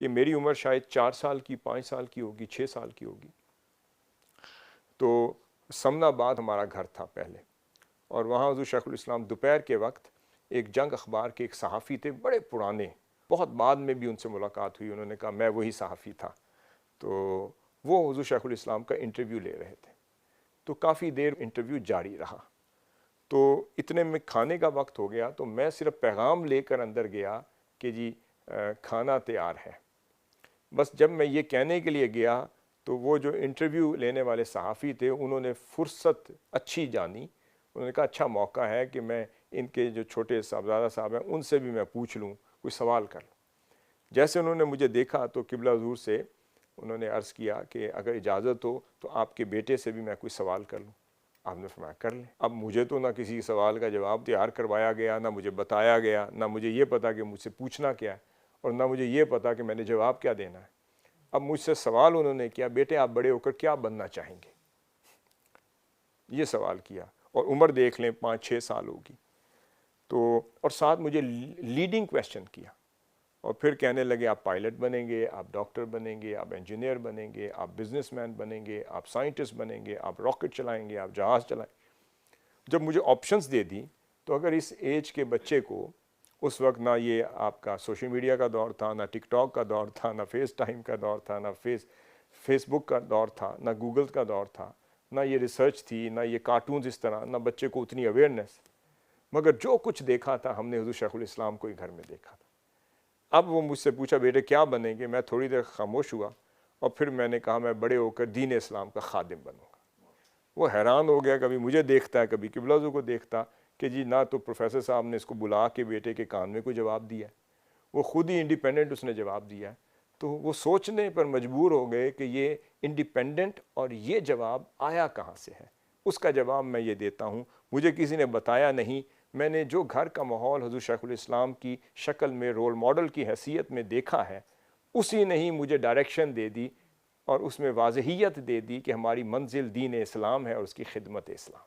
کہ میری عمر شاید 4 سال کی، 5 سال کی ہوگی، 6 سال کی ہوگی. تو سمن آباد ہمارا گھر تھا پہلے، اور وہاں حضور شیخ الاسلام دوپہر کے وقت ایک جنگ اخبار کے ایک صحافی تھے، بڑے پرانے، بہت بعد میں بھی ان سے ملاقات ہوئی. انہوں نے کہا میں وہی صحافی تھا. تو وہ حضور شیخ الاسلام کا انٹرویو لے رہے تھے. تو کافی دیر انٹرویو جاری رہا. تو اتنے میں کھانے کا وقت ہو گیا، تو میں صرف پیغام لے کر اندر گیا کہ جی کھانا تیار ہے. بس جب میں یہ کہنے کے لیے گیا تو وہ جو انٹرویو لینے والے صحافی تھے انہوں نے فرصت اچھی جانی. انہوں نے کہا اچھا موقع ہے کہ میں ان کے جو چھوٹے صاحبزادہ صاحب ہیں ان سے بھی میں پوچھ لوں، کوئی سوال کر لوں. جیسے انہوں نے مجھے دیکھا تو قبلہ حضور سے انہوں نے عرض کیا کہ اگر اجازت ہو تو آپ کے بیٹے سے بھی میں کوئی سوال کر لوں. آپ نے فرمایا کر لیں. اب مجھے تو نہ کسی سوال کا جواب تیار کروایا گیا، نہ مجھے بتایا گیا، نہ مجھے یہ پتا کہ مجھ سے پوچھنا کیا ہے، اور نہ مجھے یہ پتا کہ میں نے جواب کیا دینا ہے. اب مجھ سے سوال انہوں نے کیا، بیٹے آپ بڑے ہو کر کیا بننا چاہیں گے؟ یہ سوال کیا، اور عمر دیکھ لیں 5-6 سال ہوگی. تو اور ساتھ مجھے لیڈنگ کویسچن کیا، اور پھر کہنے لگے آپ پائلٹ بنیں گے، آپ ڈاکٹر بنیں گے، آپ انجینئر بنیں گے، آپ بزنس مین بنیں گے، آپ سائنٹسٹ بنیں گے، آپ راکٹ چلائیں گے، آپ جہاز چلائیں. جب مجھے آپشنز دے دی تو اگر اس ایج کے بچے کو، اس وقت نہ یہ آپ کا سوشل میڈیا کا دور تھا، نہ ٹک ٹاک کا دور تھا، نہ فیس ٹائم کا دور تھا، نہ فیس بک کا دور تھا، نہ گوگل کا دور تھا، نہ یہ ریسرچ تھی، نہ یہ کارٹونز اس طرح، نہ بچے کو اتنی اویئرنیس. مگر جو کچھ دیکھا تھا ہم نے حضور شیخ الاسلام کو ہی گھر میں دیکھا تھا. اب وہ مجھ سے پوچھا بیٹے کیا بنیں گے؟ میں تھوڑی دیر خاموش ہوا، اور پھر میں نے کہا میں بڑے ہو کر دین اسلام کا خادم بنوں گا. وہ حیران ہو گیا، کبھی مجھے دیکھتا ہے کبھی قبلہ حضور کو دیکھتا کہ جی نہ تو پروفیسر صاحب نے اس کو بلا کے بیٹے کے کان میں کوئی جواب دیا ہے، وہ خود ہی انڈیپینڈنٹ اس نے جواب دیا ہے. تو وہ سوچنے پر مجبور ہو گئے کہ یہ انڈیپینڈنٹ اور یہ جواب آیا کہاں سے ہے. اس کا جواب میں یہ دیتا ہوں، مجھے کسی نے بتایا نہیں، میں نے جو گھر کا ماحول حضور شیخ الاسلام کی شکل میں رول ماڈل کی حیثیت میں دیکھا ہے، اسی نے ہی مجھے ڈائریکشن دے دی اور اس میں واضحیت دے دی کہ ہماری منزل دین اسلام ہے اور اس کی خدمت اسلام.